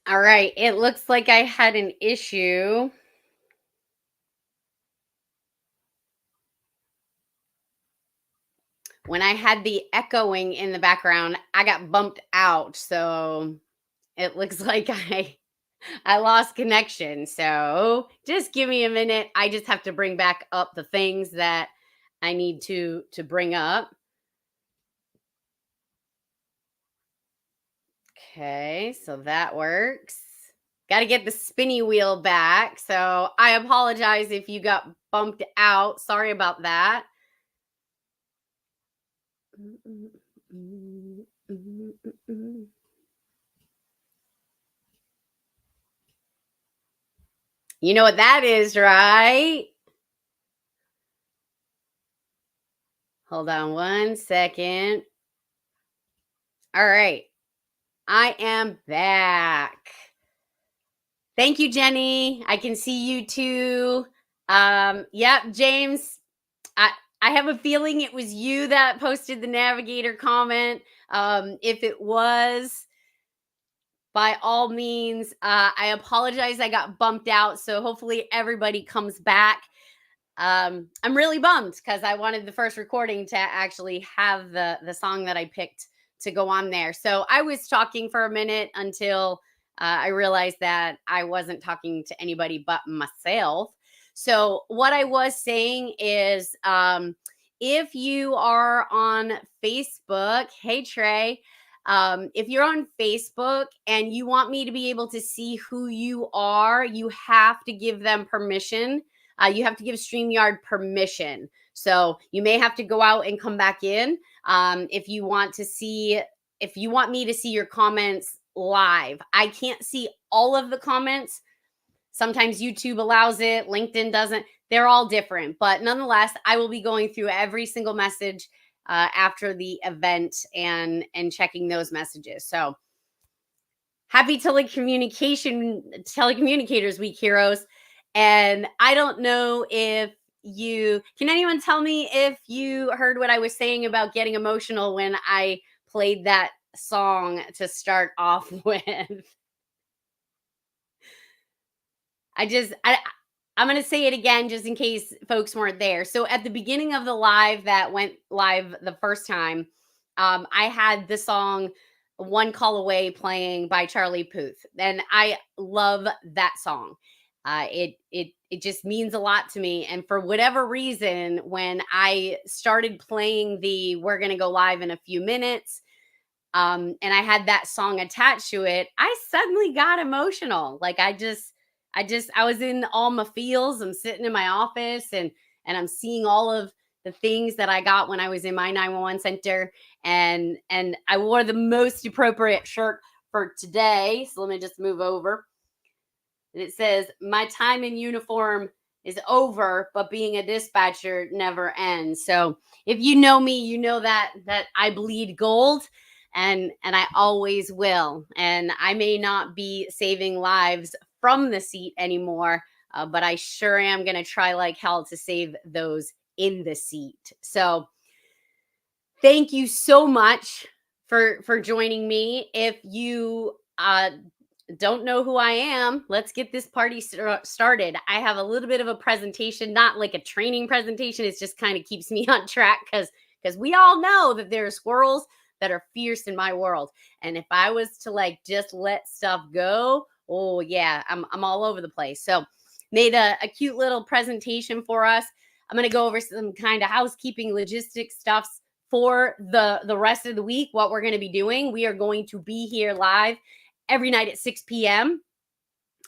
All right. It looks like I had an issue. When I had the echoing in the background, I got bumped out. So it looks like I lost connection. So just give me a minute. I just have to bring back up the things that I need to bring up. Okay, so that works. Got to get the spinny wheel back. So I apologize if you got bumped out. Sorry about that. You know what that is, right? Hold on one second. All right. I am back. Thank you, Jenny. I can see you too. Yep, James. I I have a feeling it was you that posted the navigator comment. If it was, by all means, I apologize. I got bumped out, so hopefully everybody comes back. I'm really bummed because I wanted the first recording to actually have the song that I picked to go on there. So I was talking for a minute until I realized that I wasn't talking to anybody but myself. So what I was saying is, if you are on Facebook, hey Trey. If you're on Facebook and you want me to be able to see who you are, you have to give them permission. You have to give StreamYard permission. So you may have to go out and come back in if you want to see, if you want me to see your comments live. I can't see all of the comments. Sometimes YouTube allows it, LinkedIn doesn't. They're all different. But nonetheless, I will be going through every single message after the event and checking those messages. So happy telecommunicators week, heroes. And I don't know if you can anyone tell me if you heard what I was saying about getting emotional when I played that song to start off with. I'm going to say it again just in case folks weren't there. So at the beginning of the live that went live the first time, I had the song "One Call Away" playing by Charlie Puth, and I love that song. It just means a lot to me, and for whatever reason, when I started playing the "We're gonna go live in a few minutes," and I had that song attached to it, I suddenly got emotional. Like I was in all my feels. I'm sitting in my office and I'm seeing all of the things that I got when I was in my 911 center, and I wore the most appropriate shirt for today. So let me just move over. And it says, "My time in uniform is over, but being a dispatcher never ends." So if you know me, you know that I bleed gold, and I always will. And I may not be saving lives from the seat anymore, but I sure am going to try like hell to save those in the seat. So thank you so much for joining me. If you don't know who I am, let's get this party started. I have a little bit of a presentation, not like a training presentation. It just kind of keeps me on track because we all know that there are squirrels that are fierce in my world. And if I was to like just let stuff go, oh yeah, I'm all over the place. So made a cute little presentation for us. I'm going to go over some kind of housekeeping logistics stuffs for the rest of the week. What we're going to be doing, we are going to be here live every night at 6 p.m.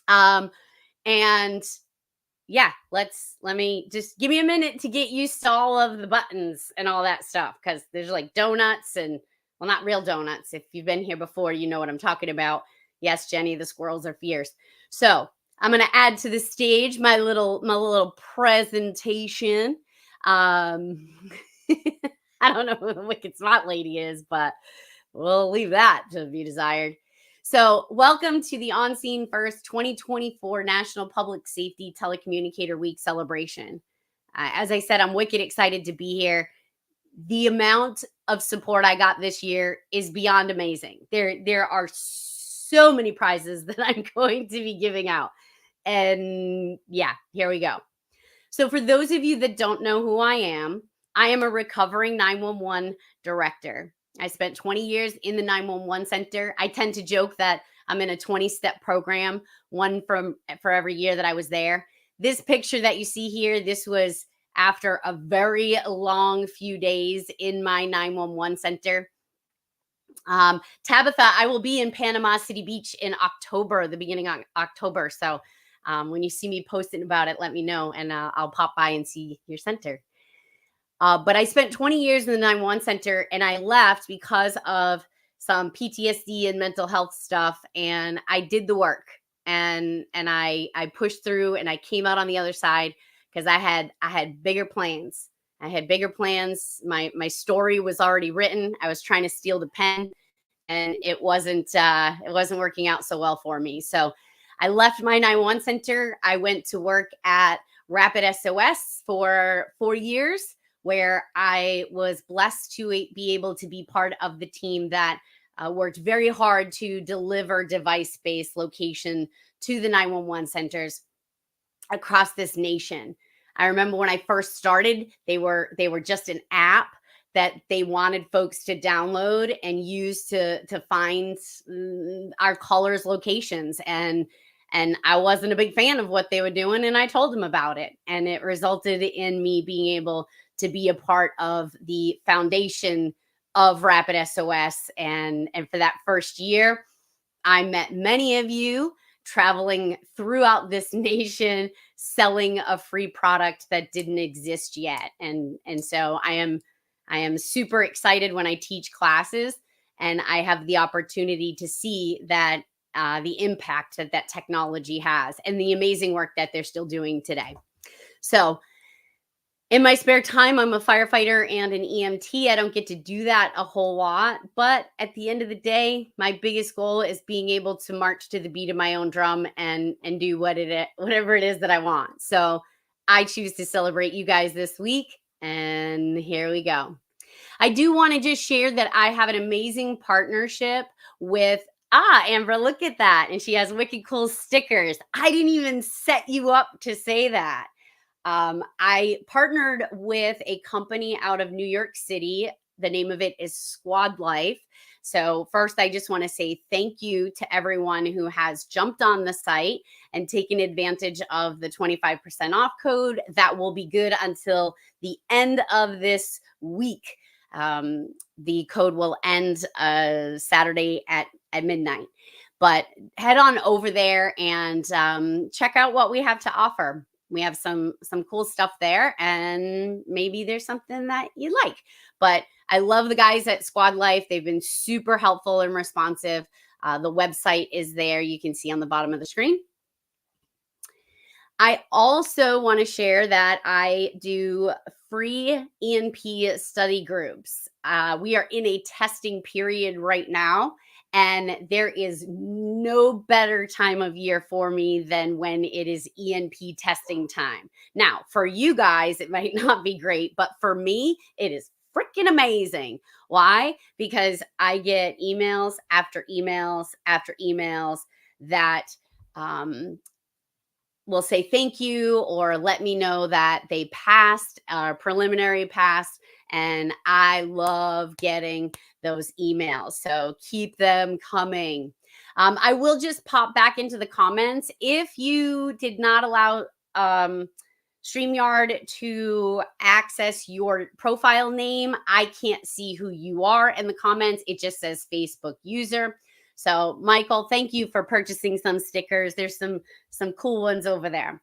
And yeah, let me just give me a minute to get used to all of the buttons and all that stuff, because there's like donuts and, well, not real donuts. If you've been here before, you know what I'm talking about. Yes, Jenny, the squirrels are fierce. So I'm gonna add to the stage my little presentation. Um I don't know who the wicked smart lady is, but we'll leave that to be desired. So, welcome to the On Scene First 2024 National Public Safety Telecommunicator Week celebration. As I said, I'm wicked excited to be here. The amount of support I got this year is beyond amazing. There are so many prizes that I'm going to be giving out. And yeah, here we go. So, for those of you that don't know who I am a recovering 911 director. I spent 20 years in the 911 center. I tend to joke that I'm in a 20-step program, one for every year that I was there. This picture that you see here, this was after a very long few days in my 911 center. Tabitha, I will be in Panama City Beach in October, the beginning of October. So when you see me posting about it, let me know and I'll pop by and see your center. But I spent 20 years in the 911 center and I left because of some PTSD and mental health stuff. And I did the work and I pushed through and I came out on the other side because I had bigger plans. I had bigger plans. My story was already written. I was trying to steal the pen and it wasn't working out so well for me. So I left my 911 center. I went to work at Rapid SOS for 4 years, where I was blessed to be able to be part of the team that worked very hard to deliver device-based location to the 911 centers across this nation. I remember when I first started, they were just an app that they wanted folks to download and use to find our callers' locations. And I wasn't a big fan of what they were doing, and I told them about it. And it resulted in me being able to be a part of the foundation of Rapid SOS. And for that first year, I met many of you traveling throughout this nation selling a free product that didn't exist yet. And so I am super excited when I teach classes and I have the opportunity to see that the impact that that technology has and the amazing work that they're still doing today. So in my spare time, I'm a firefighter and an EMT. I don't get to do that a whole lot, but at the end of the day, my biggest goal is being able to march to the beat of my own drum and do whatever it is that I want. So I choose to celebrate you guys this week, and here we go. I do want to just share that I have an amazing partnership with Amber, look at that. And she has wicked cool stickers. I didn't even set you up to say that. I partnered with a company out of New York City. The name of it is Squad Life. So, first, I just want to say thank you to everyone who has jumped on the site and taken advantage of the 25% off code. That will be good until the end of this week. The code will end Saturday at midnight. But head on over there and check out what we have to offer. We have some cool stuff there, and maybe there's something that you like. But I love the guys at Squad Life. They've been super helpful and responsive. The website is there. You can see on the bottom of the screen. I also want to share that I do free ENP study groups. We are in a testing period right now, and there is no better time of year for me than when it is ENP testing time. Now, for you guys, it might not be great, but for me, it is freaking amazing. Why? Because I get emails after emails after emails that will say thank you or let me know that they passed, preliminary passed. And I love getting those emails. So keep them coming. I will just pop back into the comments. If you did not allow StreamYard to access your profile name, I can't see who you are in the comments. It just says Facebook user. So, Michael, thank you for purchasing some stickers. There's some cool ones over there.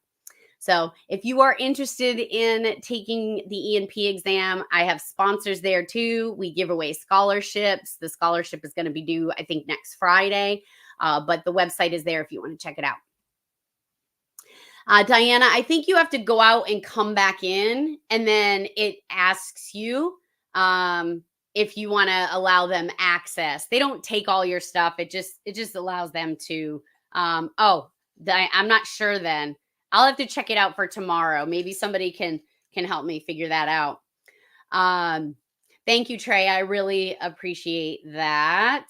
So, if you are interested in taking the ENP exam, I have sponsors there too. We give away scholarships. The scholarship is going to be due, I think, next Friday. But the website is there if you want to check it out. Diana, I think you have to go out and come back in, and then it asks you if you want to allow them access. They don't take all your stuff. It just allows them to. I'm not sure. Then I'll have to check it out for tomorrow. Maybe somebody can help me figure that out. Thank you, Trey. I really appreciate that.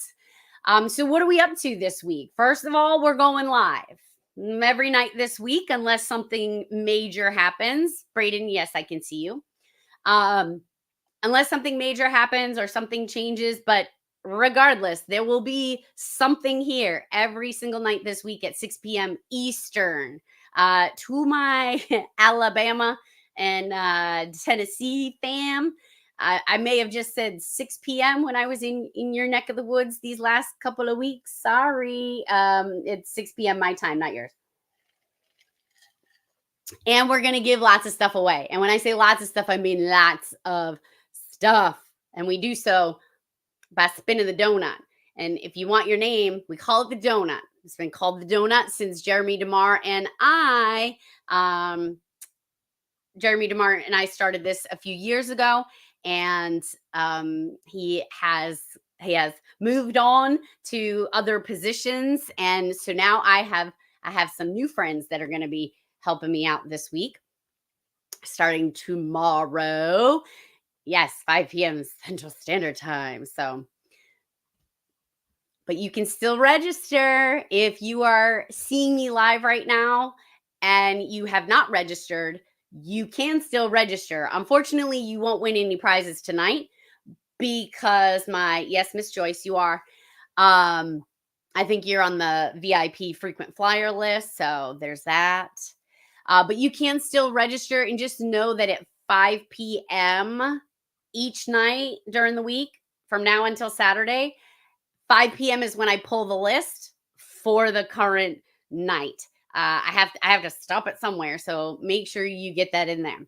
So what are we up to this week? First of all, we're going live every night this week, unless something major happens. Braden, yes, I can see you. Um, unless something major happens or something changes, but regardless, there will be something here every single night this week at 6 p.m. Eastern. To my Alabama and Tennessee fam, I may have just said 6 p.m. when I was in your neck of the woods these last couple of weeks. Sorry. It's 6 p.m. my time, not yours. And we're going to give lots of stuff away. And when I say lots of stuff, I mean lots of stuff. And we do so by spinning the donut. And if you want your name, we call it the donut. It's been called the donut since Jeremy DeMar and I started this a few years ago, and he has moved on to other positions, and so now I have some new friends that are going to be helping me out this week, starting tomorrow. Yes, 5 p.m. Central Standard Time. So, but you can still register if you are seeing me live right now and you have not registered. You can still register. Unfortunately, you won't win any prizes tonight because yes, Miss Joyce, you are. I think you're on the VIP frequent flyer list, so there's that. But you can still register, and just know that at 5 p.m. each night during the week from now until Saturday, 5 p.m. is when I pull the list for the current night. I have to stop it somewhere, so make sure you get that in there.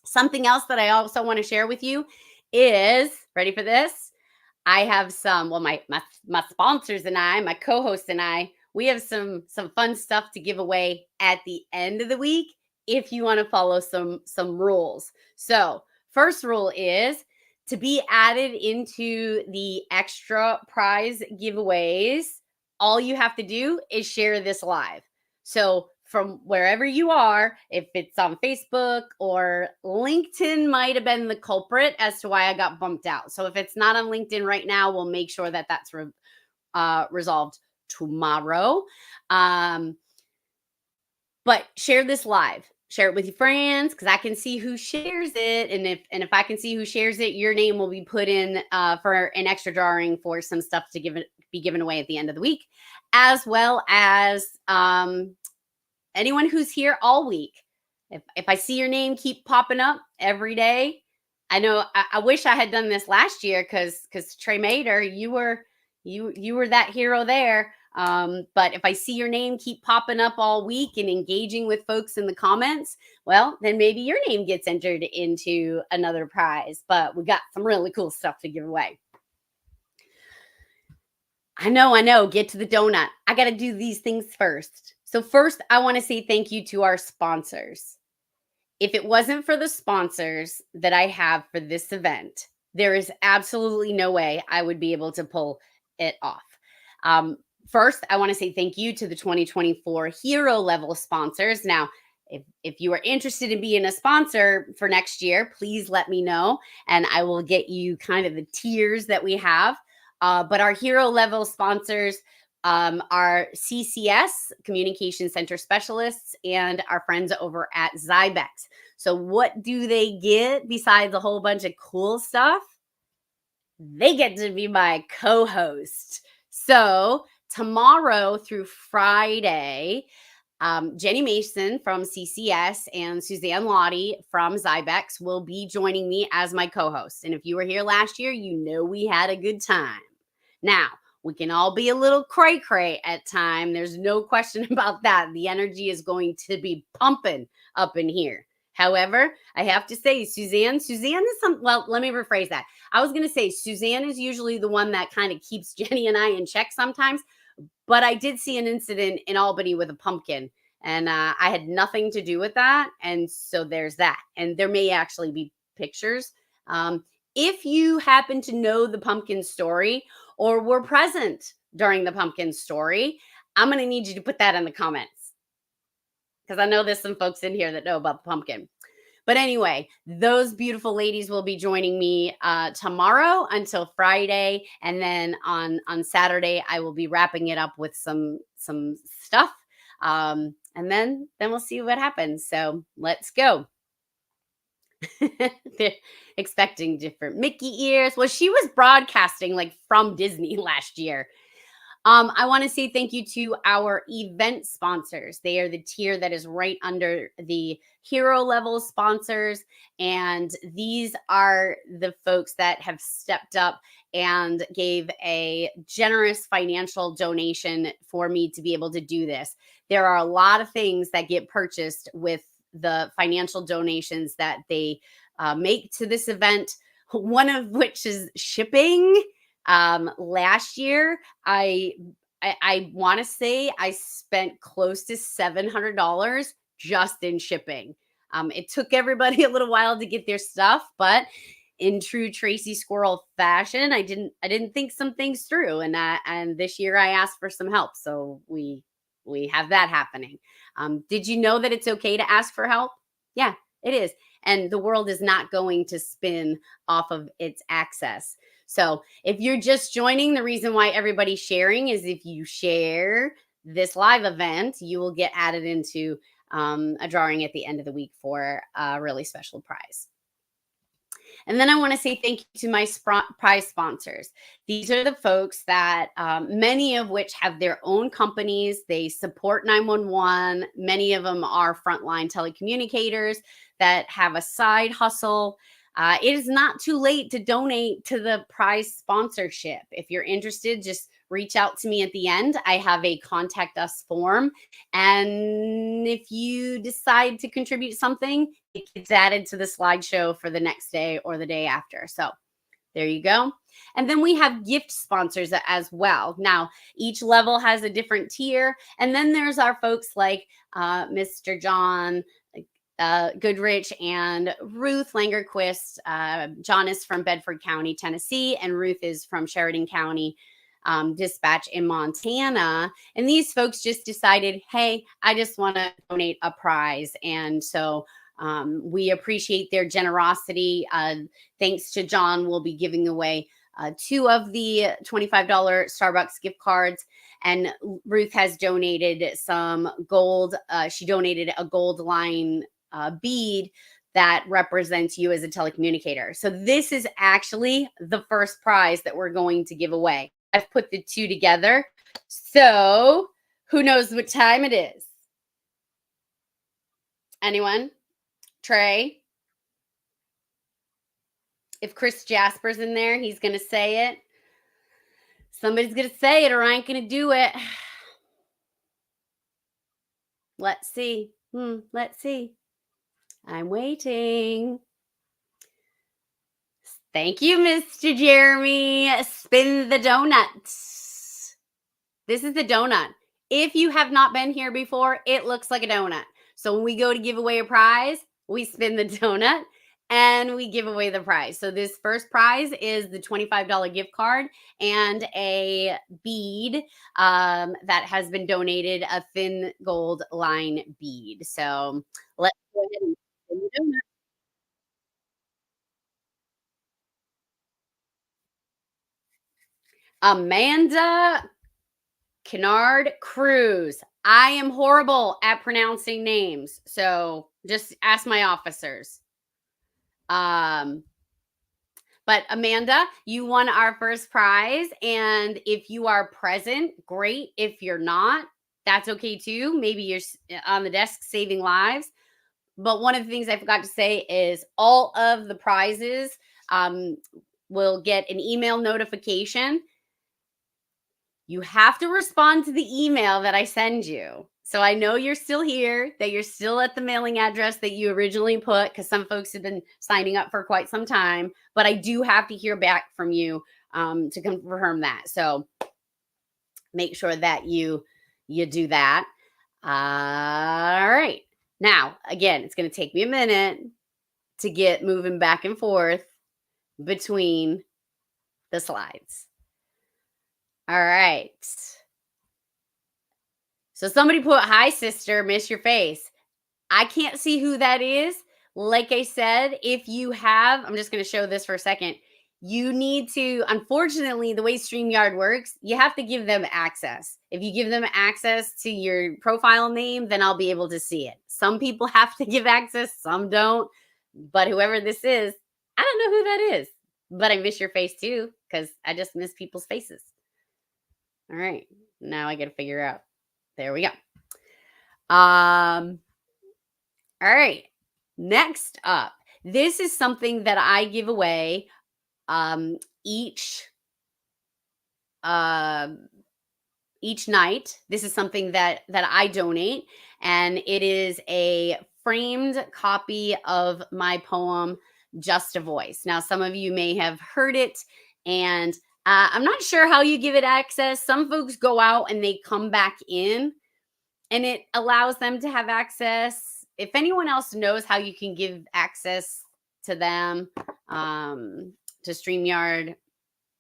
Something else that I also want to share with you is, ready for this? I have some, well, my sponsors and my co-host and we have some fun stuff to give away at the end of the week if you want to follow some rules. So, first rule is to be added into the extra prize giveaways. All you have to do is share this live. So, from wherever you are, if it's on Facebook or LinkedIn might have been the culprit as to why I got bumped out. So if it's not on LinkedIn right now, we'll make sure that that's resolved tomorrow. But share this live. Share it with your friends because I can see who shares it, and if I can see who shares it, your name will be put in for an extra drawing for some stuff to be given away at the end of the week, as well as anyone who's here all week. If I see your name keep popping up every day, I know I wish I had done this last year because Trey Mater, you were that hero there. But if I see your name keep popping up all week and engaging with folks in the comments, well, then maybe your name gets entered into another prize. But we got some really cool stuff to give away. I know. Get to the donut. I got to do these things first. So first, I want to say thank you to our sponsors. If it wasn't for the sponsors that I have for this event, there is absolutely no way I would be able to pull it off. First, I want to say thank you to the 2024 hero level sponsors. Now, if you are interested in being a sponsor for next year, please let me know, and I will get you kind of the tiers that we have. But our hero level sponsors are CCS, Communication Center Specialists, and our friends over at Zybex. So what do they get besides a whole bunch of cool stuff? They get to be my co-host. So tomorrow through Friday, Jenny Mason from CCS and Suzanne Lottie from Zybex will be joining me as my co-host. And if you were here last year, you know we had a good time. Now, we can all be a little cray-cray at time. There's no question about that. The energy is going to be pumping up in here. However, I have to say, Suzanne is well, let me rephrase that. I was going to say Suzanne is usually the one that kind of keeps Jenny and I in check sometimes. But I did see an incident in Albany with a pumpkin, and I had nothing to do with that. And so there's that. And there may actually be pictures. If you happen to know the pumpkin story or were present during the pumpkin story, I'm going to need you to put that in the comments because I know there's some folks in here that know about the pumpkin. But anyway, those beautiful ladies will be joining me tomorrow until Friday, and then on Saturday I will be wrapping it up with some stuff, and then we'll see what happens. So let's go. They're expecting different Mickey ears. Well, she was broadcasting like from Disney last year. I want to say thank you to our event sponsors. They are the tier that is right under the hero level sponsors. And these are the folks that have stepped up and gave a generous financial donation for me to be able to do this. There are a lot of things that get purchased with the financial donations that they make to this event, one of which is shipping. Last year, I want to say I spent close to $700 just in shipping. It took everybody a little while to get their stuff, but in true Tracy Squirrel fashion, I didn't think some things through, and this year I asked for some help, so we have that happening. Did you know that it's okay to ask for help? Yeah, it is, and the world is not going to spin off of its access. So if you're just joining, the reason why everybody's sharing is if you share this live event, you will get added into a drawing at the end of the week for a really special prize. And then I want to say thank you to my prize sponsors. These are the folks that many of which have their own companies. They support 911. Many of them are frontline telecommunicators that have a side hustle. It is not too late to donate to the prize sponsorship. If you're interested, just reach out to me at the end. I have a contact us form. And if you decide to contribute something, it gets added to the slideshow for the next day or the day after. So there you go. And then we have gift sponsors as well. Now, each level has a different tier. And then there's our folks like Mr. John Goodrich and Ruth Langerquist. John is from Bedford County, Tennessee, and Ruth is from Sheridan County Dispatch in Montana. And these folks just decided, hey, I just want to donate a prize. And so we appreciate their generosity. Thanks to John, we'll be giving away 2 of the $25 Starbucks gift cards. And Ruth has donated some gold. She donated a gold line bead that represents you as a telecommunicator. So this is actually the first prize that we're going to give away. I've put the 2 together. So who knows what time it is? Anyone? Trey? If Chris Jasper's in there, he's going to say it. Somebody's going to say it or I ain't going to do it. Let's see. Let's see. I'm waiting. Thank you, Mr. Jeremy. Spin the donut. This is the donut. If you have not been here before, it looks like a donut. So when we go to give away a prize, we spin the donut and we give away the prize. So this first prize is the $25 gift card and a bead that has been donated, a thin gold line bead. So let's go ahead and spin the donut. Amanda Kennard Cruz. I am horrible at pronouncing names, so just ask my officers. But Amanda, you won our first prize, and if you are present, great. If you're not, that's okay too. Maybe you're on the desk saving lives. But one of the things I forgot to say is all of the prizes will get an email notification. You have to respond to the email that I send you. So I know you're still here, that you're still at the mailing address that you originally put, because some folks have been signing up for quite some time. But I do have to hear back from you to confirm that. So make sure that you do that. All right. Now, again, it's going to take me a minute to get moving back and forth between the slides. All right. So somebody put, hi, sister, miss your face. I can't see who that is, Like I said, if you have, I'm just going to show this for a second. You need to, unfortunately, the way StreamYard works, you have to give them access. If you give them access to your profile name, then I'll be able to see it. Some people have to give access, some don't. But whoever this is, I don't know who that is. But I miss your face too, because I just miss people's faces. All right. Now I got to figure out. There we go. All right. Next up, this is something that I give away um each uh each night. This is something that I donate, and it is a framed copy of my poem Just a Voice. Now some of you may have heard it, and I'm not sure how you give it access. Some folks go out and they come back in, and it allows them to have access. If anyone else knows how you can give access to them, to StreamYard,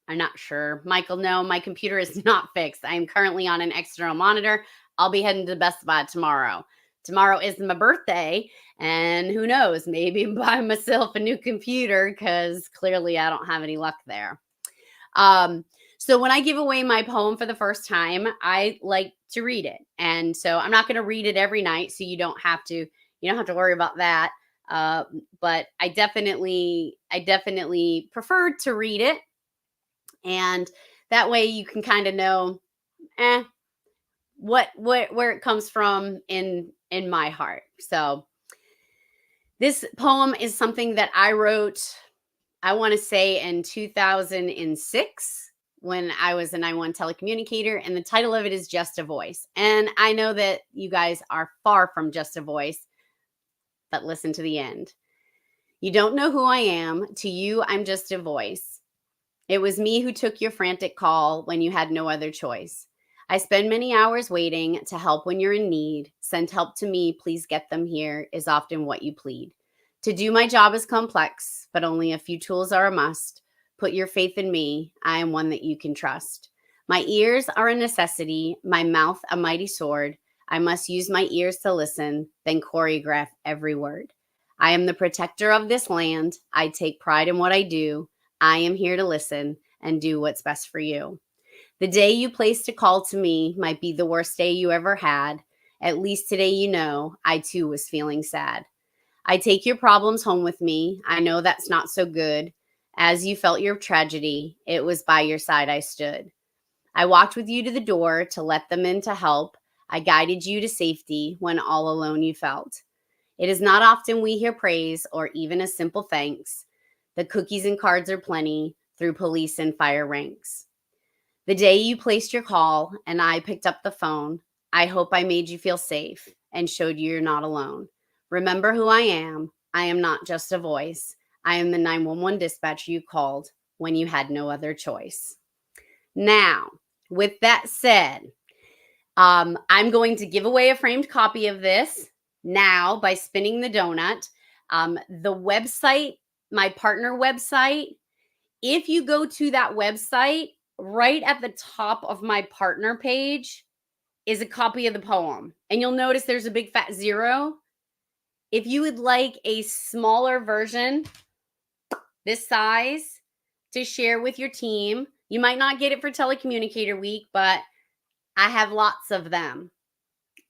I'm not sure. Michael, no, my computer is not fixed. I am currently on an external monitor. I'll be heading to Best Buy tomorrow. Tomorrow is my birthday, and who knows, maybe buy myself a new computer, because clearly I don't have any luck there. So when I give away my poem for the first time, I like to read it. And so I'm not going to read it every night, so you don't have to worry about that. But I definitely prefer to read it, and that way you can kind of know what where it comes from in my heart. So this poem is something that I wrote, I want to say in 2006, when I was a 911 telecommunicator, and the title of it is Just a Voice. And I know that you guys are far from just a voice, but listen to the end. You don't know who I am. To you, I'm just a voice. It was me who took your frantic call when you had no other choice. I spend many hours waiting to help when you're in need. Send help to me, please get them here, is often what you plead. To do my job is complex, but only a few tools are a must. Put your faith in me. I am one that you can trust. My ears are a necessity, my mouth a mighty sword. I must use my ears to listen, then choreograph every word. I am the protector of this land. I take pride in what I do. I am here to listen and do what's best for you. The day you placed a call to me might be the worst day you ever had. At least today you know I too was feeling sad. I take your problems home with me. I know that's not so good. As you felt your tragedy, it was by your side I stood. I walked with you to the door to let them in to help. I guided you to safety when all alone you felt. It is not often we hear praise or even a simple thanks. The cookies and cards are plenty through police and fire ranks. The day you placed your call and I picked up the phone, I hope I made you feel safe and showed you you're not alone. Remember who I am. I am not just a voice. I am the 911 dispatcher you called when you had no other choice. Now, with that said, I'm going to give away a framed copy of this now by spinning the donut. The website, my partner website, if you go to that website, right at the top of my partner page is a copy of the poem. And you'll notice there's a big fat 0. If you would like a smaller version, this size, to share with your team, you might not get it for Telecommunicator Week, but I have lots of them.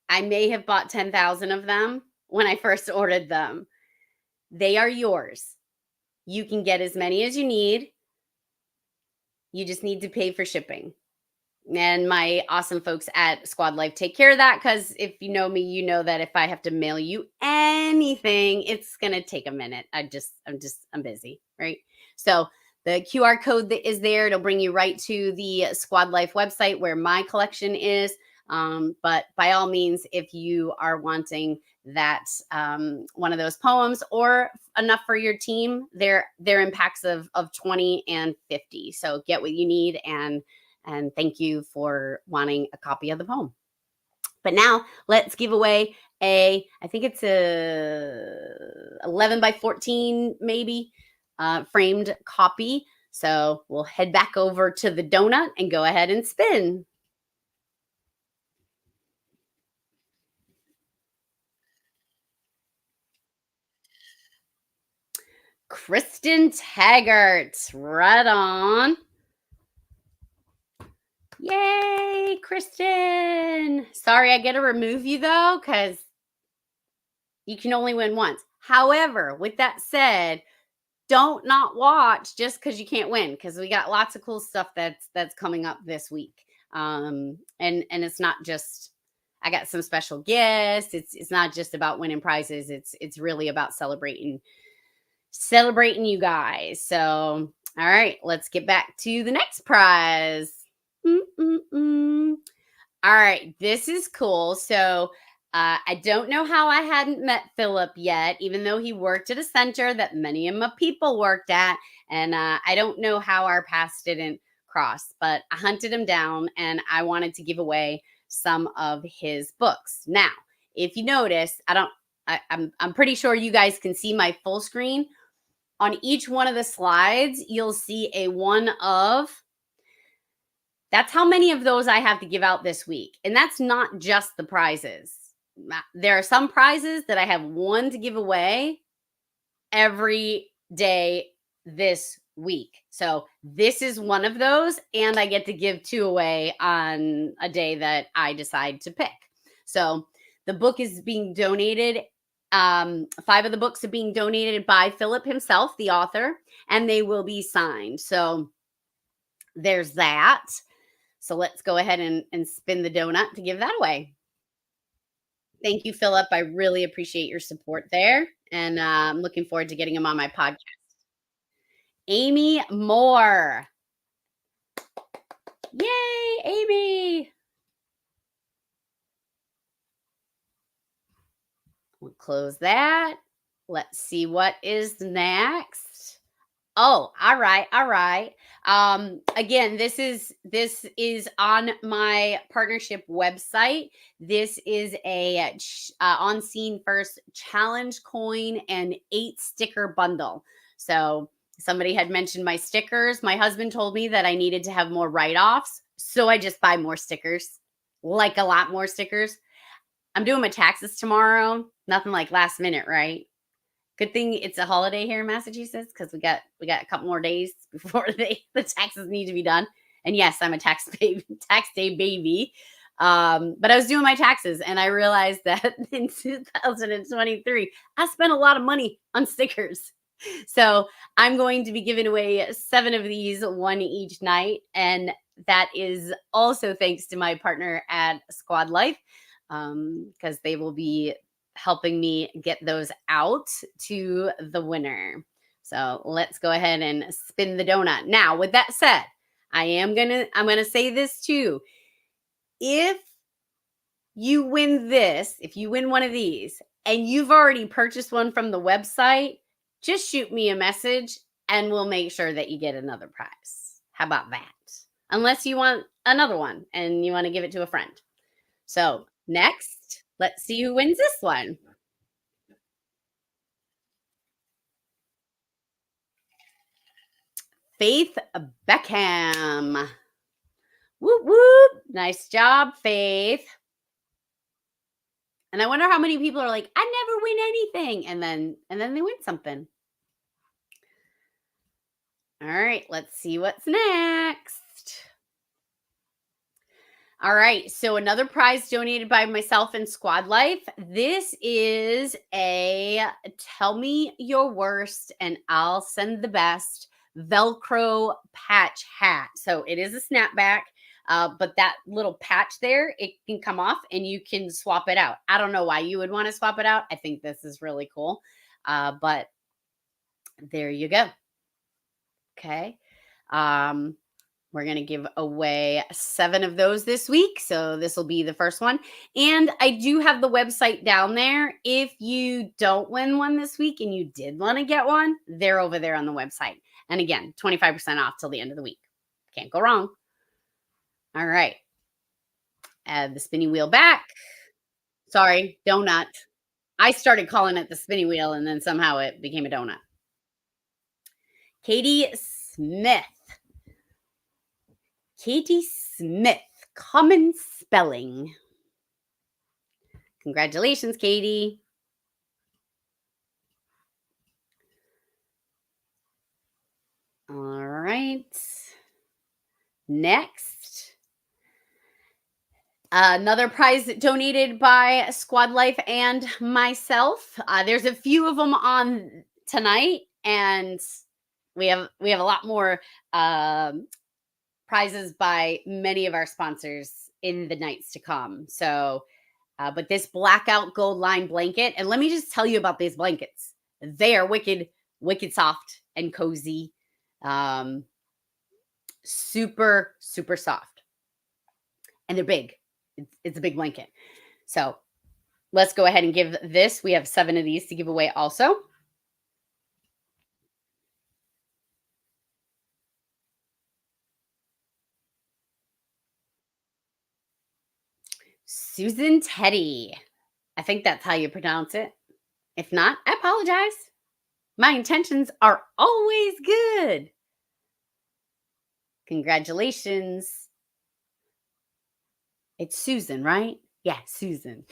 I may have bought 10,000 of them when I first ordered them. They are yours. You can get as many as you need. You just need to pay for shipping. And my awesome folks at Squad Life take care of that, because if you know me, you know that if I have to mail you anything, it's going to take a minute. I'm busy, right? So the QR code that is there, it'll bring you right to the Squad Life website where my collection is. But by all means, if you are wanting that one of those poems or enough for your team, they're in packs of 20 and 50. So get what you need, and thank you for wanting a copy of the poem. But now let's give away I think it's a 11 by 14 maybe framed copy. So we'll head back over to the donut and go ahead and spin. Kristen Taggart. Right on. Yay, Kristen. Sorry, I got to remove you though, because you can only win once. However, with that said, don't not watch just because you can't win, because we got lots of cool stuff that's coming up this week. And it's not just, I got some special guests. It's not just about winning prizes. It's really about celebrating you guys. So, all right, let's get back to the next prize. Mm-mm-mm. All right, this is cool. So, I don't know how I hadn't met Philip yet, even though he worked at a center that many of my people worked at. And I don't know how our paths didn't cross, but I hunted him down and I wanted to give away some of his books. Now, if you notice, I'm pretty sure you guys can see my full screen. On each one of the slides, you'll see a one of. That's how many of those I have to give out this week. And that's not just the prizes. There are some prizes that I have one to give away every day this week. So this is one of those. And I get to give two away on a day that I decide to pick. So the book is being donated. Five of the books are being donated by Philip himself, the author, and they will be signed. So there's that. So let's go ahead and spin the donut to give that away. Thank you, Philip. I really appreciate your support there. And I'm looking forward to getting him on my podcast. Amy Moore. Yay, Amy. We'll close that. Let's see what is next. Oh, all right, all right. Again, this is on my partnership website. This is a on scene first challenge coin and 8 sticker bundle. So somebody had mentioned my stickers. My husband told me that I needed to have more write-offs, so I just buy more stickers, like a lot more stickers. I'm doing my taxes tomorrow. Nothing like last minute, right? Good thing it's a holiday here in Massachusetts, because we got a couple more days before the taxes need to be done. And yes, I'm a tax baby, tax day baby. But I was doing my taxes and I realized that in 2023, I spent a lot of money on stickers. So I'm going to be giving away 7 of these, one each night. And that is also thanks to my partner at Squad Life, because they will be helping me get those out to the winner. So let's go ahead and spin the donut. Now, with that said, I'm gonna say this too. If you win this, if you win one of these and you've already purchased one from the website, just shoot me a message and we'll make sure that you get another prize. How about that? Unless you want another one and you want to give it to a friend. So next, let's see who wins this one. Faith Beckham. Whoop whoop. Nice job, Faith. And I wonder how many people are like, I never win anything. And then they win something. All right, let's see what's next. All right, so another prize donated by myself and Squad Life. This is a Tell Me Your Worst and I'll Send the Best Velcro patch hat. So it is a snapback, but that little patch there, it can come off and you can swap it out. I don't know why you would want to swap it out. I think this is really cool. But there you go. Okay. We're going to give away 7 of those this week. So this will be the first one. And I do have the website down there. If you don't win one this week and you did want to get one, they're over there on the website. And again, 25% off till the end of the week. Can't go wrong. All right. Add the spinning wheel back. Sorry, donut. I started calling it the spinning wheel and then somehow it became a donut. Katie Smith. Katie Smith, common spelling. Congratulations, Katie. All right. Next, another prize donated by Squad Life and myself. There's a few of them on tonight, and we have a lot more um, prizes by many of our sponsors in the nights to come. So, but this blackout gold line blanket, and let me just tell you about these blankets. They are wicked, wicked soft and cozy. Um, Super, super soft, and they're big. It's a big blanket. So let's go ahead and give this. We have 7 of these to give away also. Susan Teddy. I think that's how you pronounce it. If not, I apologize. My intentions are always good. Congratulations. It's Susan, right? Yeah, Susan.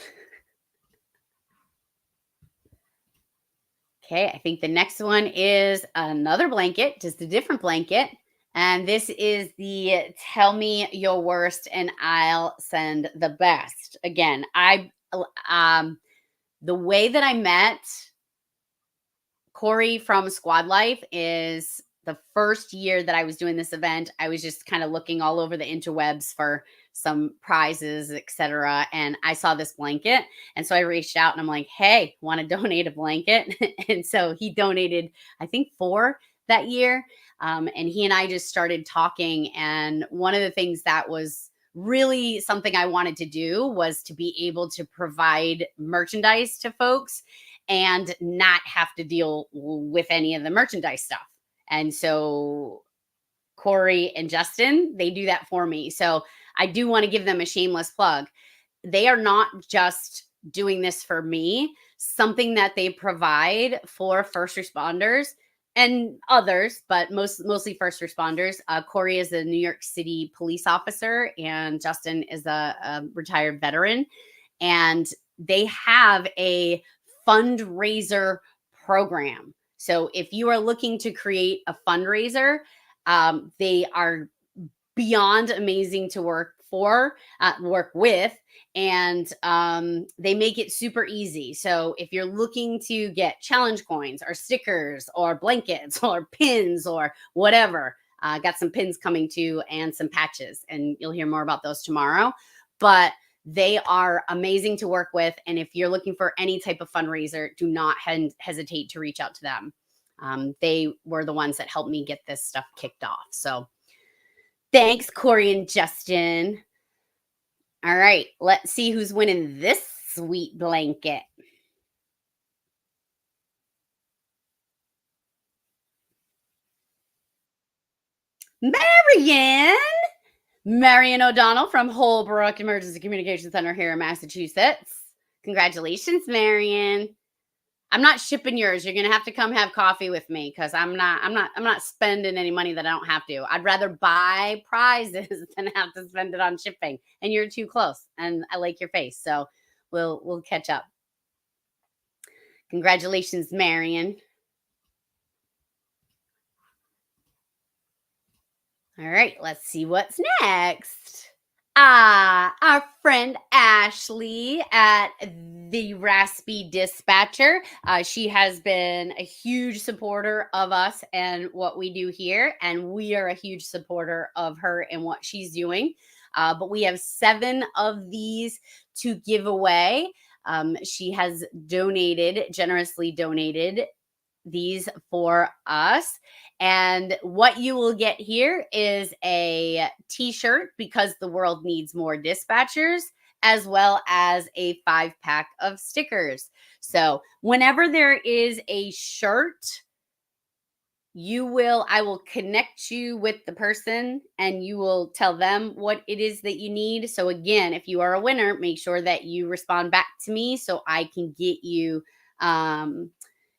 Okay, I think the next one is another blanket, just a different blanket. And this is the Tell Me Your Worst and I'll Send the Best. Again, the way that I met Corey from Squad Life is the first year that I was doing this event. I was just kind of looking all over the interwebs for some prizes, etc. And I saw this blanket. And so I reached out and I'm like, hey, want to donate a blanket? And so he donated, I think, 4 that year. And he and I just started talking. And one of the things that was really something I wanted to do was to be able to provide merchandise to folks and not have to deal with any of the merchandise stuff. And so Corey and Justin, they do that for me. So I do want to give them a shameless plug. They are not just doing this for me, something that they provide for first responders and others, but mostly first responders. Corey is a New York City police officer, and Justin is a retired veteran. And they have a fundraiser program. So if you are looking to create a fundraiser, they are beyond amazing to work with, and they make it super easy. So if you're looking to get challenge coins or stickers or blankets or pins or whatever, got some pins coming too and some patches, and you'll hear more about those tomorrow. But they are amazing to work with, and if you're looking for any type of fundraiser, do not hesitate to reach out to them. They were the ones that helped me get this stuff kicked off. So thanks, Corey and Justin. All right, let's see who's winning this sweet blanket. Marion! Marion O'Donnell from Holbrook Emergency Communication Center here in Massachusetts. Congratulations, Marion. I'm not shipping yours. You're gonna have to come have coffee with me because I'm not spending any money that I don't have to. I'd rather buy prizes than have to spend it on shipping. And you're too close. And I like your face. So we'll catch up. Congratulations, Marion. All right, let's see what's next. Our friend Ashley at the Raspy Dispatcher. She has been a huge supporter of us and what we do here, and we are a huge supporter of her and what she's doing. But we have 7 of these to give away. She has generously donated these for us. And what you will get here is a t-shirt because the world needs more dispatchers, as well as a 5-pack of stickers. So whenever there is a shirt, I will connect you with the person and you will tell them what it is that you need. So again, if you are a winner, make sure that you respond back to me so I can get you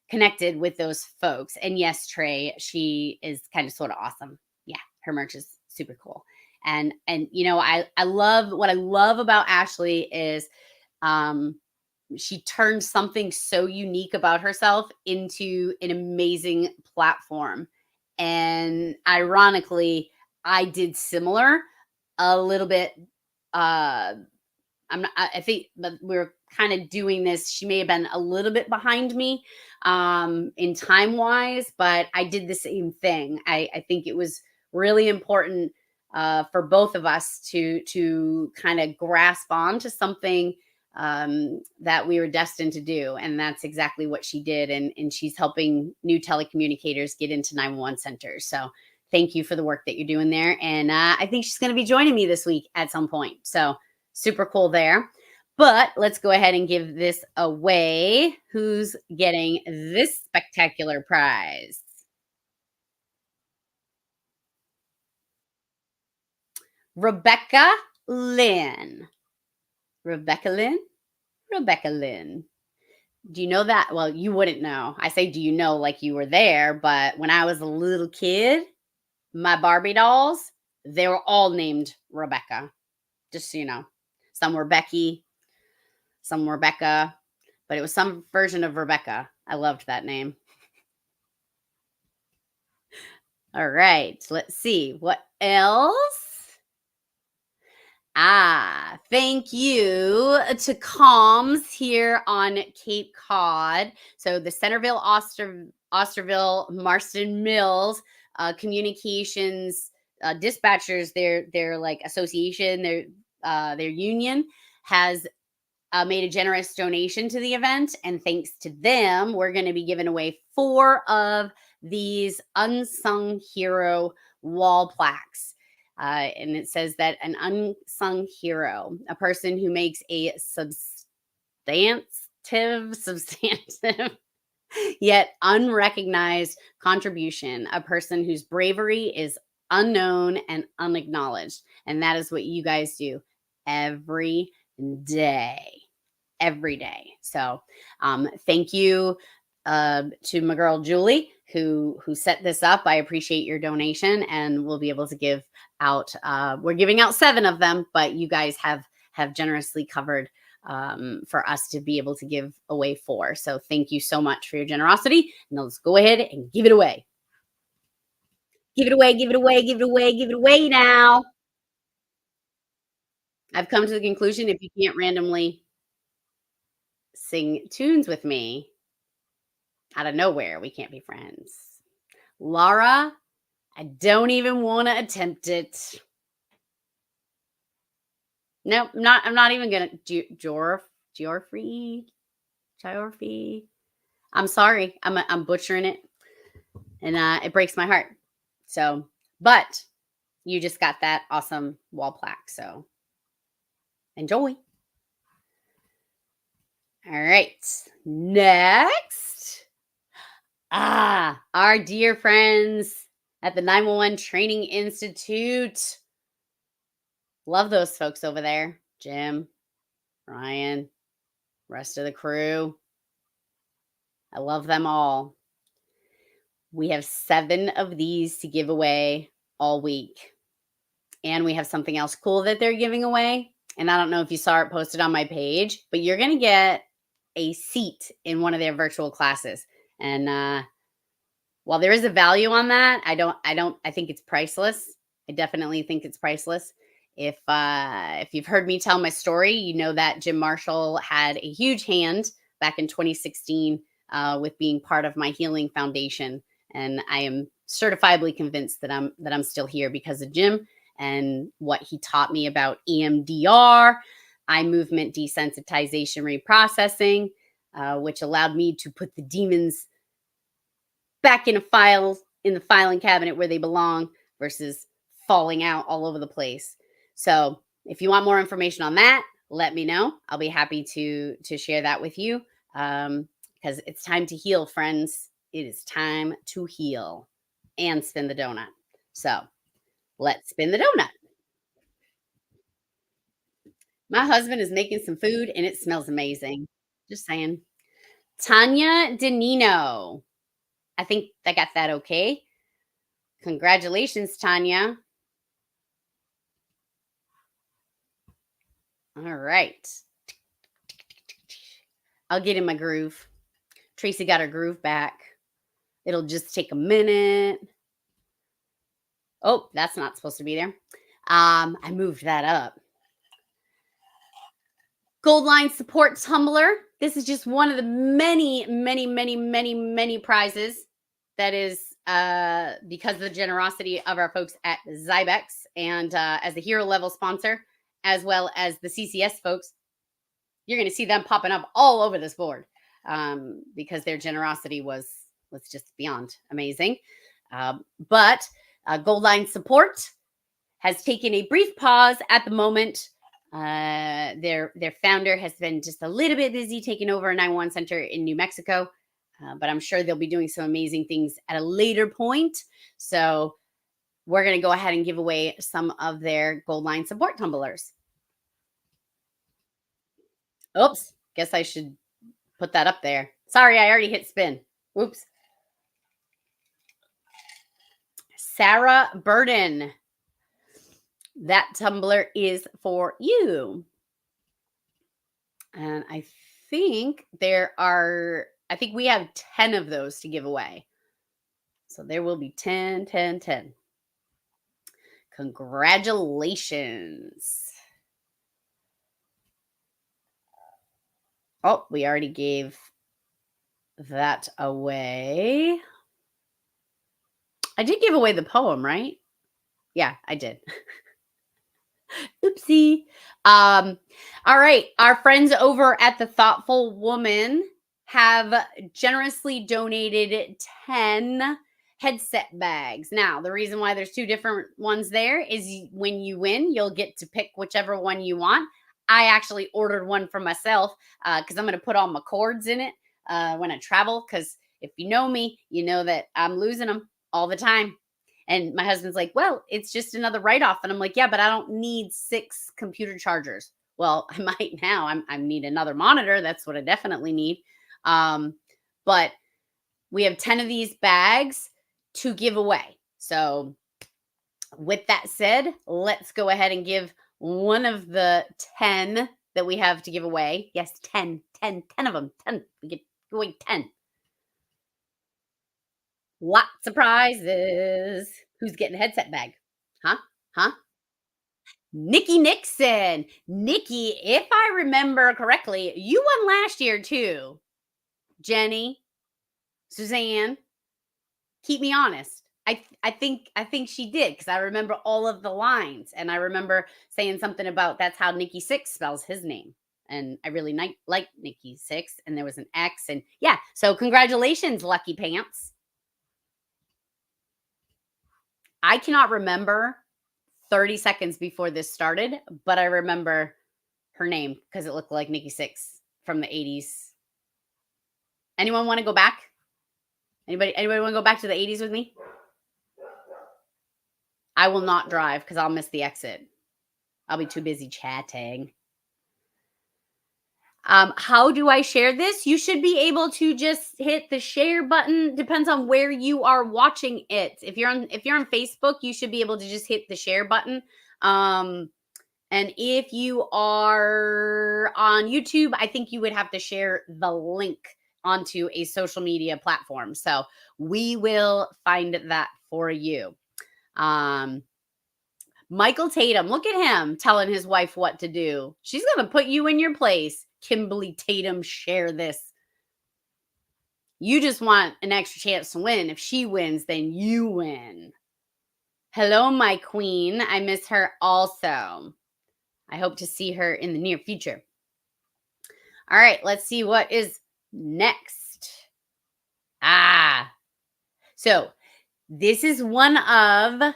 connected with those folks. And yes, Trey, she is kind of sort of awesome. Yeah, her merch is super cool. And I love what I love about Ashley is um she turned something so unique about herself into an amazing platform. And ironically, I did similar a little bit. I think, but we're kind of doing this. She may have been a little bit behind me in time wise, but I did the same thing. I think it was really important for both of us to kind of grasp on to something that we were destined to do. And that's exactly what she did. And she's helping new telecommunicators get into 911 centers. So thank you for the work that you're doing there. And I think she's going to be joining me this week at some point. So super cool there. But let's go ahead and give this away. Who's getting this spectacular prize? Rebecca Lynn. Rebecca Lynn? Rebecca Lynn. Do you know that? Well, you wouldn't know. I say, do you know, like you were there, but when I was a little kid, my Barbie dolls, they were all named Rebecca. Just so you know. Some were Becky, some were Becca, but it was some version of Rebecca. I loved that name. All right, let's see what else. Thank you to Calms here on Cape Cod. So the Centerville, Osterville, Marston Mills communications dispatchers, their like association, their union has made a generous donation to the event. And thanks to them, we're going to be giving away 4 of these unsung hero wall plaques. And it says that an unsung hero, a person who makes a substantive, yet unrecognized contribution, a person whose bravery is unknown and unacknowledged. And that is what you guys do every day. Every day. So thank you to my girl Julie who set this up. I appreciate your donation, and we'll be able to give out. We're giving out 7 of them, but you guys have generously covered for us to be able to give away 4. So thank you so much for your generosity. And let's go ahead and give it away. Give it away, give it away, give it away, give it away now. I've come to the conclusion if you can't randomly sing tunes with me out of nowhere, we can't be friends. Laura, I don't even want to attempt it. No, I'm not even gonna Geoffrey. Geoffrey. I'm sorry. I'm butchering it, and it breaks my heart. So, but you just got that awesome wall plaque. So enjoy. All right. Next. Our dear friends at the 911 Training Institute. Love those folks over there. Jim, Ryan, rest of the crew. I love them all. We have 7 of these to give away all week. And we have something else cool that they're giving away. And I don't know if you saw it posted on my page, but you're going to get a seat in one of their virtual classes. And while there is a value on that, I think it's priceless. I definitely think it's priceless. If you've heard me tell my story, you know that Jim Marshall had a huge hand back in 2016 with being part of my healing foundation, and I am certifiably convinced that I'm still here because of Jim and what he taught me about EMDR, eye movement desensitization reprocessing, which allowed me to put the demons back in the filing cabinet where they belong versus falling out all over the place. So if you want more information on that, let me know. I'll be happy to share that with you because it's time to heal, friends. It is time to heal and spin the donut. So let's spin the donut. My husband is making some food and it smells amazing. Just saying. Tanya Danino. I think I got that okay. Congratulations, Tanya. All right. I'll get in my groove. Tracy got her groove back. It'll just take a minute. Oh, that's not supposed to be there. I moved that up. Gold line support tumbler. This is just one of the many, many, many, many, many prizes that is because of the generosity of our folks at Zybex and as the hero level sponsor, as well as the CCS folks. You're going to see them popping up all over this board because their generosity was just beyond amazing. But Gold Line Support has taken a brief pause at the moment. Their founder has been just a little bit busy taking over a 911 center in New Mexico, but I'm sure they'll be doing some amazing things at a later point. So we're going to go ahead and give away some of their Gold Line Support tumblers. Oops, guess I should put that up there. Sorry, I already hit spin. Whoops. Sarah Burden. That tumbler is for you. And I think we have 10 of those to give away. So there will be 10, 10, 10. Congratulations. Oh, we already gave that away. I did give away the poem, right? Yeah, I did. Oopsie. All right. Our friends over at the Thoughtful Woman have generously donated 10 headset bags. Now, the reason why there's two different ones there is when you win, you'll get to pick whichever one you want. I actually ordered one for myself because I'm going to put all my cords in it when I travel. Because if you know me, you know that I'm losing them all the time. And my husband's like, well, it's just another write-off. And I'm like, yeah, but I don't need 6 computer chargers. Well, I might now. I need another monitor. That's what I definitely need. But we have 10 of these bags to give away. So with that said, let's go ahead and give one of the 10 that we have to give away. Yes, 10 of them. 10. We get away 10. Lots of prizes. Who's getting a headset bag? Huh? Huh? Nikki Nixon. Nikki, if I remember correctly, you won last year too. Jenny, Suzanne, keep me honest. I think she did because I remember all of the lines and I remember saying something about that's how Nikki Six spells his name. And I really like Nikki Six, and there was an X, and yeah. So congratulations, Lucky Pants. I cannot remember 30 seconds before this started, but I remember her name because it looked like Nikki Six from the 80s. Anyone want to go back? Anybody want to go back to the 80s with me? I will not drive because I'll miss the exit. I'll be too busy chatting. How do I share this? You should be able to just hit the share button. Depends on where you are watching it. If you're on Facebook, you should be able to just hit the share button. And if you are on YouTube, I think you would have to share the link onto a social media platform. So we will find that for you. Michael Tatum, look at him telling his wife what to do. She's going to put you in your place. Kimberly Tatum, share this. You just want an extra chance to win. If she wins, then you win. Hello, my queen. I miss her also. I hope to see her in the near future. All right, let's see what is next. So this is one of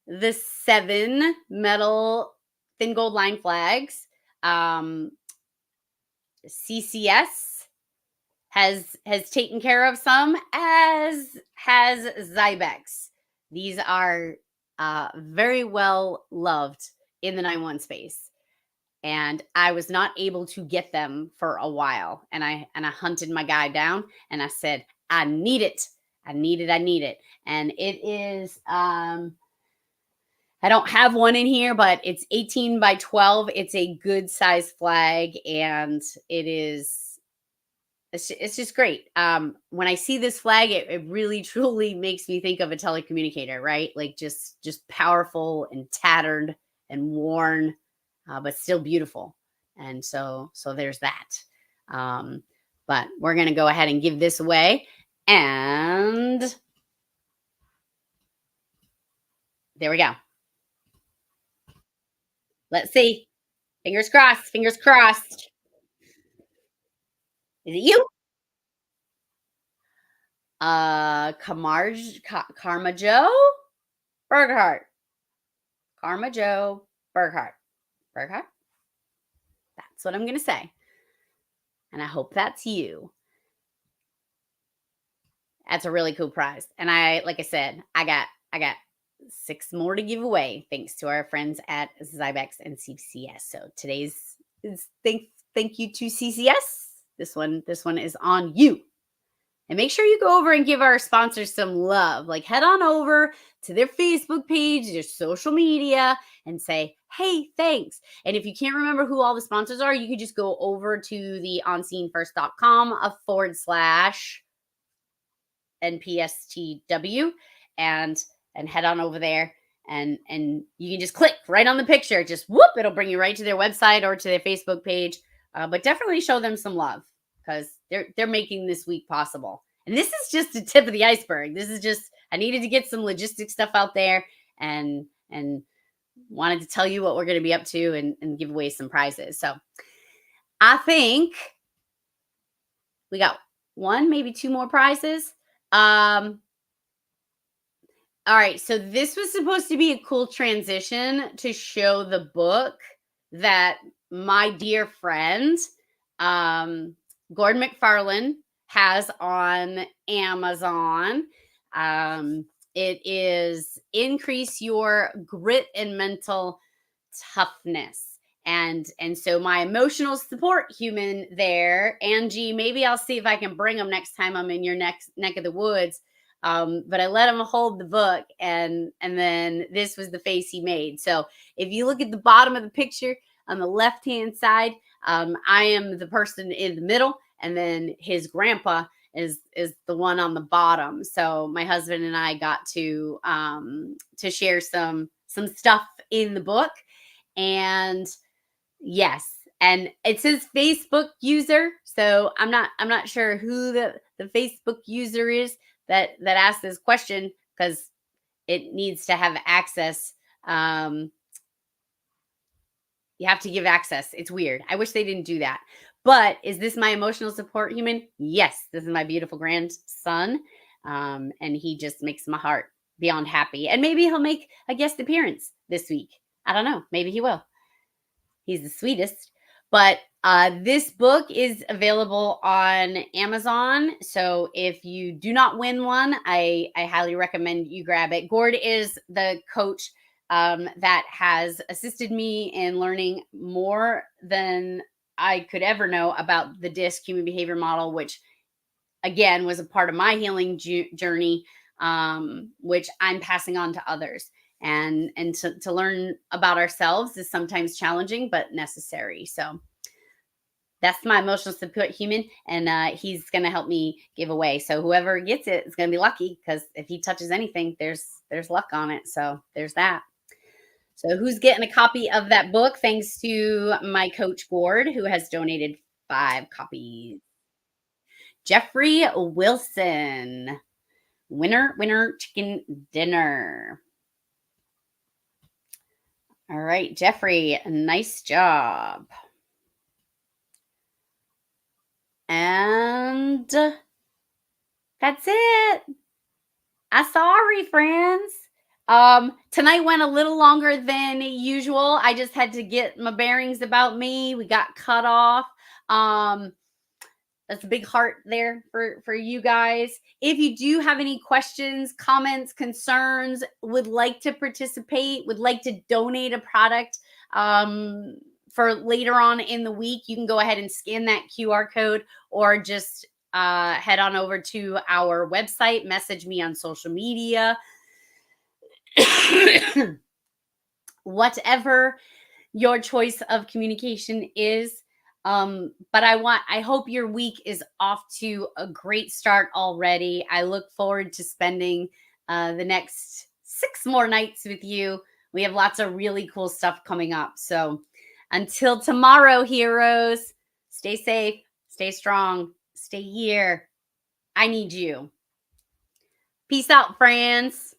the 7 metal thin gold line flags. CCS has taken care of some, as has Zybex. These are very well loved in the 911 space, and I was not able to get them for a while. And I hunted my guy down, and I said, I need it. I need it. And it is I don't have one in here, but it's 18 by 12. It's a good size flag, and it is it's just great. When I see this flag, it really truly makes me think of a telecommunicator, right? Like just powerful and tattered and worn, but still beautiful. And so there's that. Um, but we're gonna go ahead and give this away, and there we go. Let's see. Fingers crossed. Fingers crossed. Is it you? Karma Joe Berghardt. Karma Joe Berghardt. Berghardt. That's what I'm gonna say. And I hope that's you. That's a really cool prize. And like I said, I got 6 more to give away thanks to our friends at Zybex and CCS. So today's is thank you to CCS. This one is on you. And make sure you go over and give our sponsors some love. Like head on over to their Facebook page, their social media, and say, hey, thanks. And if you can't remember who all the sponsors are, you could just go over to the onscenefirst.com / NPSTW and head on over there, and you can just click right on the picture. Just whoop, it'll bring you right to their website or to their Facebook page. But definitely show them some love because they're making this week possible. And this is just the tip of the iceberg. This is just I needed to get some logistic stuff out there and wanted to tell you what we're going to be up to and give away some prizes. So I think we got one, maybe two more prizes. All right, so this was supposed to be a cool transition to show the book that my dear friend, um, Gordon McFarlane has on Amazon. It is Increase Your Grit and Mental Toughness. And so my emotional support human there, Angie, maybe I'll see if I can bring them next time I'm in your next neck of the woods. But I let him hold the book, and then this was the face he made. So if you look at the bottom of the picture on the left hand side, I am the person in the middle, and then his grandpa is the one on the bottom. So my husband and I got to share some stuff in the book, and yes, and it says Facebook user. So I'm not sure who the Facebook user is that asked this question because it needs to have access. Um, you have to give access. It's weird. I wish they didn't do that. But is this my emotional support human? Yes, this is my beautiful grandson. And he just makes my heart beyond happy. And maybe he'll make a guest appearance this week. I don't know. Maybe he will. He's the sweetest. But this book is available on Amazon. So if you do not win one, I highly recommend you grab it. Gord is the coach that has assisted me in learning more than I could ever know about the DISC human behavior model, which again was a part of my healing journey, which I'm passing on to others. And to learn about ourselves is sometimes challenging but necessary. So that's my emotional support human, and he's going to help me give away. So whoever gets it is going to be lucky because if he touches anything, there's luck on it. So there's that. So who's getting a copy of that book? Thanks to my coach Gord, who has donated 5 copies. Jeffrey Wilson, winner, winner, chicken dinner. All right, Jeffrey, nice job. And that's it. I'm sorry, friends. Tonight went a little longer than usual. I just had to get my bearings about me. We got cut off. Um, that's a big heart there for you guys. If you do have any questions, comments, concerns, would like to participate, would like to donate a product for later on in the week, you can go ahead and scan that QR code or just head on over to our website, message me on social media. Whatever your choice of communication is, But I hope your week is off to a great start already. I look forward to spending the next 6 more nights with you. We have lots of really cool stuff coming up. So until tomorrow, heroes, stay safe, stay strong, stay here. I need you. Peace out, friends.